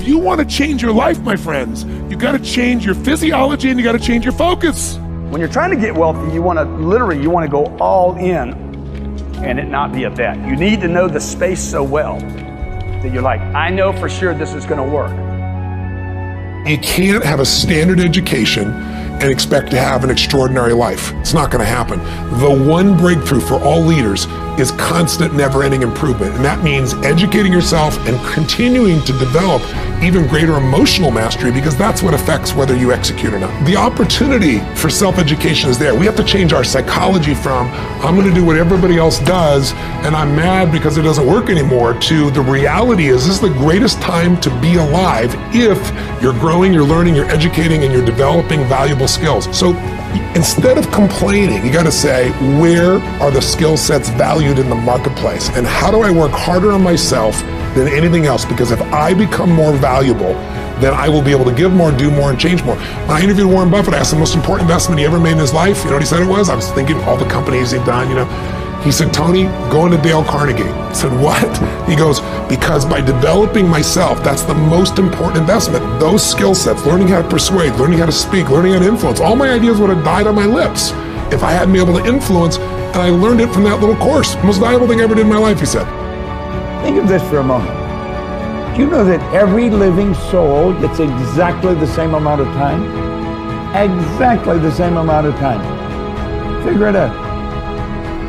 If you want to change your life, my friends, you got to change your physiology and you got to change your focus. When you're trying to get wealthy, you want to go all in and it not be a bet. You need to know the space so well that you're like, I know for sure this is going to work. You can't have a standard education and expect to have an extraordinary life. It's not going to happen. The one breakthrough for all leaders is constant, never-ending improvement. And that means educating yourself and continuing to develop even greater emotional mastery, because that's what affects whether you execute or not. The opportunity for self-education is there. We have to change our psychology from, I'm going to do what everybody else does and I'm mad because it doesn't work anymore, to the reality is this is the greatest time to be alive if you're growing, you're learning, you're educating, and you're developing valuable skills. So instead of complaining, you got to say, where are the skill sets valued in the marketplace? And how do I work harder on myself than anything else? Because if I become more valuable, then I will be able to give more, do more, and change more. When I interviewed Warren Buffett, I asked the most important investment he ever made in his life. You know what he said it was? I was thinking all the companies he'd done, He said, Tony, go into Dale Carnegie. I said, what? He goes, because by developing myself, that's the most important investment. Those skill sets, learning how to persuade, learning how to speak, learning how to influence, all my ideas would have died on my lips if I hadn't been able to influence, and I learned it from that little course. The most valuable thing I ever did in my life, he said. Think of this for a moment. Do you know that every living soul gets exactly the same amount of time? Exactly the same amount of time. Figure it out.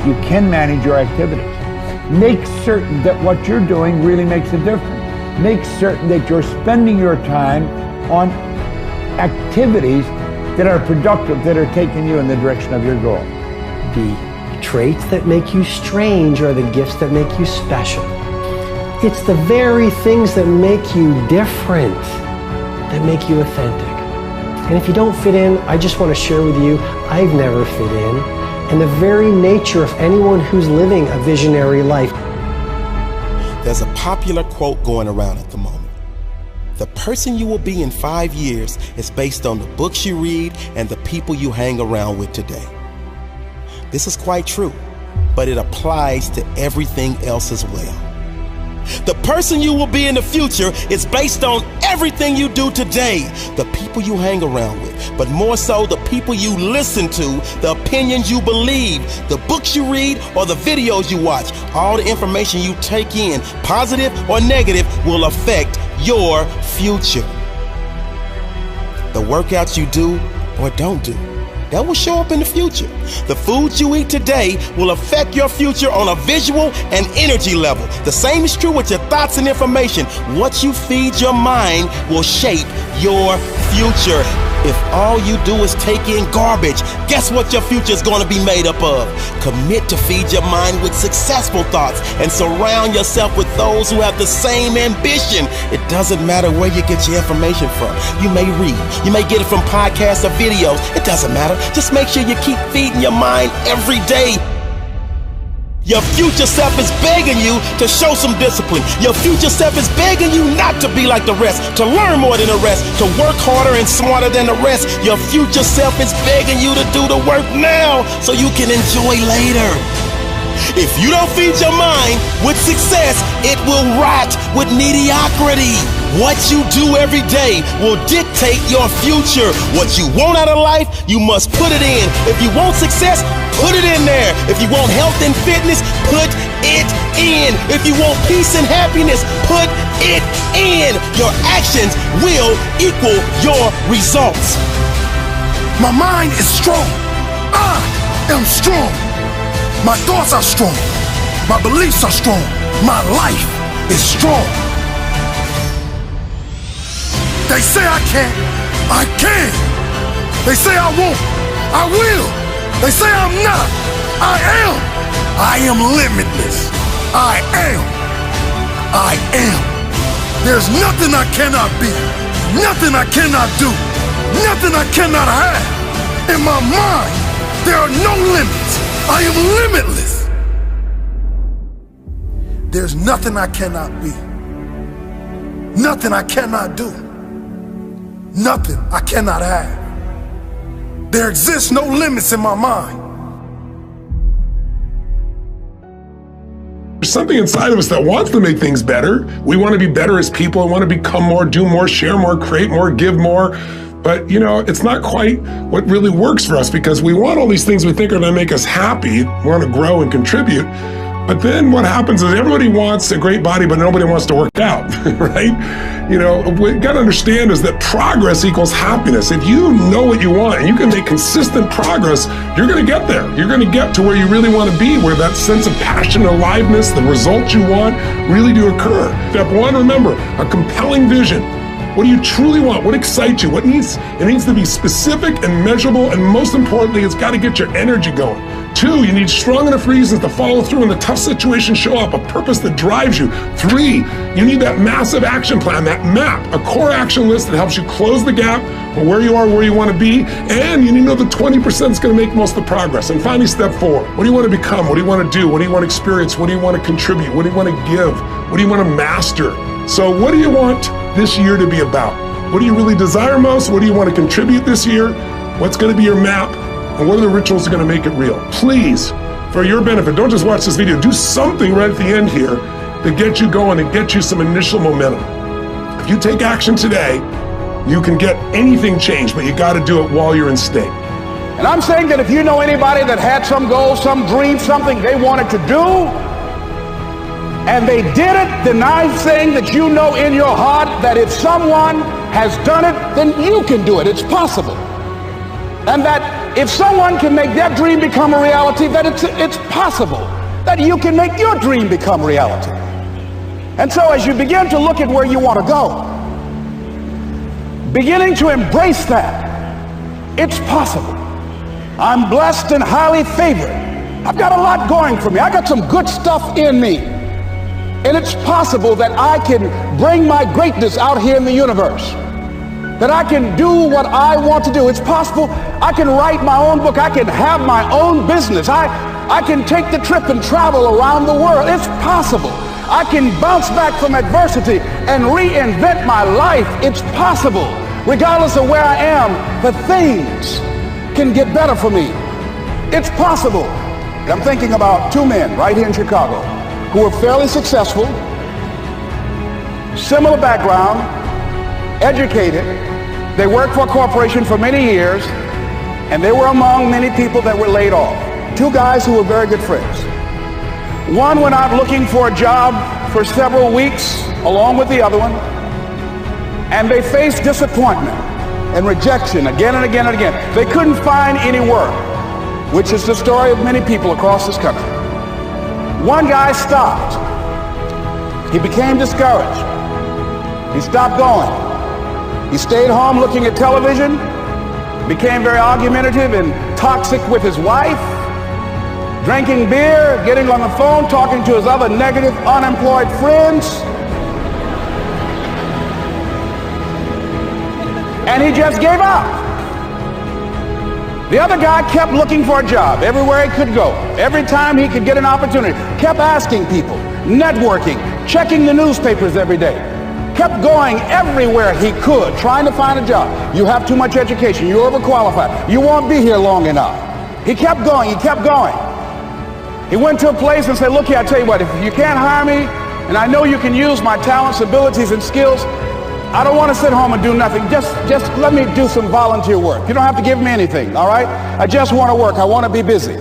You can manage your activities. Make certain that what you're doing really makes a difference. Make certain that you're spending your time on activities that are productive, that are taking you in the direction of your goal. The traits that make you strange are the gifts that make you special. It's the very things that make you different that make you authentic. And if you don't fit in, I just want to share with you, I've never fit in. And the very nature of anyone who's living a visionary life. There's a popular quote going around at the moment. The person you will be in 5 years is based on the books you read and the people you hang around with today. This is quite true, but it applies to everything else as well. The person you will be in the future is based on everything you do today, the people you hang around with, but more so the people you listen to, the opinions you believe, the books you read, or the videos you watch. All the information you take in, positive or negative, will affect your future. The workouts you do or don't do, that will show up in the future. The foods you eat today will affect your future on a visual and energy level. The same is true with your thoughts and information. What you feed your mind will shape your future. If all you do is take in garbage, guess what your future is going to be made up of? Commit to feed your mind with successful thoughts and surround yourself with those who have the same ambition. It doesn't matter where you get your information from. You may read, you may get it from podcasts or videos. It doesn't matter. Just make sure you keep feeding your mind every day. Your future self is begging you to show some discipline. Your future self is begging you not to be like the rest, to learn more than the rest, to work harder and smarter than the rest. Your future self is begging you to do the work now so you can enjoy later. If you don't feed your mind with success, it will rot with mediocrity. What you do every day will dictate your future. What you want out of life, you must put it in. If you want success, put it in there. If you want health and fitness, put it in. If you want peace and happiness, put it in. Your actions will equal your results. My mind is strong. I am strong. My thoughts are strong. My beliefs are strong. My life is strong. They say I can't. I can. They say I won't. I will. They say I'm not. I am. I am limitless. I am. I am. There's nothing I cannot be. Nothing I cannot do. Nothing I cannot have. In my mind, there are no limits. I am limitless. There's nothing I cannot be. Nothing I cannot do. Nothing I cannot have. There exists no limits in my mind. There's something inside of us that wants to make things better. We want to be better as people and want to become more, do more, share more, create more, give more. But it's not quite what really works for us, because we want all these things we think are going to make us happy, want to grow and contribute. But then what happens is everybody wants a great body, but nobody wants to work out, right? What we got to understand is that progress equals happiness. If you know what you want and you can make consistent progress, you're going to get there. You're going to get to where you really want to be, where that sense of passion and aliveness, the results you want, really do occur. Step one, remember, a compelling vision. What do you truly want? What excites you? It needs to be specific and measurable, and most importantly, it's got to get your energy going. 2, you need strong enough reasons to follow through when the tough situations show up, a purpose that drives you. 3, you need that massive action plan, that map, a core action list that helps you close the gap from where you are, where you want to be, and you need to know the 20% is going to make most of the progress. And finally, step 4, what do you want to become? What do you want to do? What do you want to experience? What do you want to contribute? What do you want to give? What do you want to master? So what do you want this year to be about? What do you really desire most? What do you want to contribute this year? What's going to be your map? And what are the rituals that are going to make it real? Please, for your benefit, don't just watch this video. Do something right at the end here to get you going and get you some initial momentum. If you take action today, you can get anything changed, but you got to do it while you're in state. And I'm saying that if you know anybody that had some goal, some dream, something they wanted to do, and they did it, then I'm saying that you know in your heart that if someone has done it, then you can do it. It's possible. And that if someone can make their dream become a reality, that it's possible that you can make your dream become reality. And so as you begin to look at where you want to go, beginning to embrace that, it's possible. I'm blessed and highly favored. I've got a lot going for me. I got some good stuff in me. And it's possible that I can bring my greatness out here in the universe. That I can do what I want to do. It's possible I can write my own book. I can have my own business. I can take the trip and travel around the world. It's possible. I can bounce back from adversity and reinvent my life. It's possible. Regardless of where I am, the things can get better for me. It's possible. I'm thinking about 2 men right here in Chicago who were fairly successful, similar background, educated. They worked for a corporation for many years, and they were among many people that were laid off. 2 guys who were very good friends. One went out looking for a job for several weeks along with the other one, and they faced disappointment and rejection again and again and again. They couldn't find any work, which is the story of many people across this country. One guy stopped. He became discouraged. He stopped going. He stayed home looking at television, became very argumentative and toxic with his wife, drinking beer, getting on the phone, talking to his other negative, unemployed friends. And he just gave up. The other guy kept looking for a job everywhere he could go. Every time he could get an opportunity, kept asking people, networking, checking the newspapers every day. Kept going everywhere he could, trying to find a job. You have too much education. You're overqualified. You won't be here long enough. He kept going. He kept going. He went to a place and said, look here, I tell you what, if you can't hire me, and I know you can use my talents, abilities, and skills, I don't want to sit home and do nothing. Just let me do some volunteer work. You don't have to give me anything, all right? I just want to work. I want to be busy.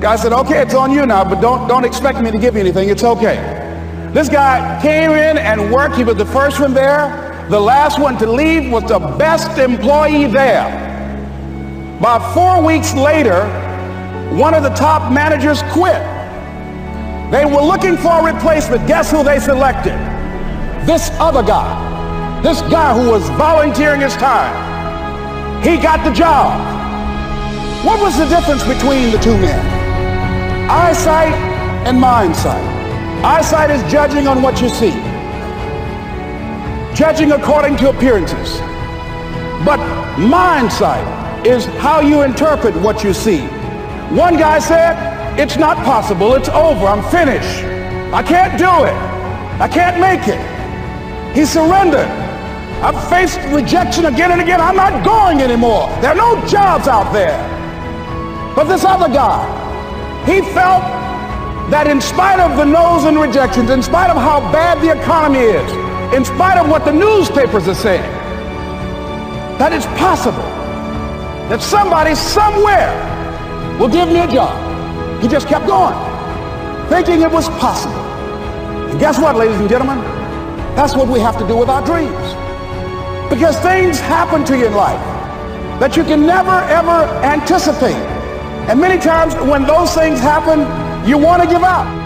Guy said, okay, it's on you now, but don't expect me to give you anything. It's okay. This guy came in and worked. He was the first one there. The last one to leave was the best employee there. About 4 weeks later, one of the top managers quit. They were looking for a replacement. Guess who they selected? This other guy. This guy who was volunteering his time. He got the job. What was the difference between the 2 men? Eyesight and mindsight. Eyesight is judging on what you see, judging according to appearances. But mindsight is how you interpret what you see. One guy said, it's not possible, it's over, I'm finished. I can't do it. I can't make it. He surrendered. I've faced rejection again and again. I'm not going anymore. There are no jobs out there. But this other guy, he felt that in spite of the no's and rejections, in spite of how bad the economy is, in spite of what the newspapers are saying, that it's possible that somebody somewhere will give me a job. He just kept going, thinking it was possible. And guess what, ladies and gentlemen? That's what we have to do with our dreams. Because things happen to you in life that you can never, ever anticipate. And many times when those things happen, you want to give up.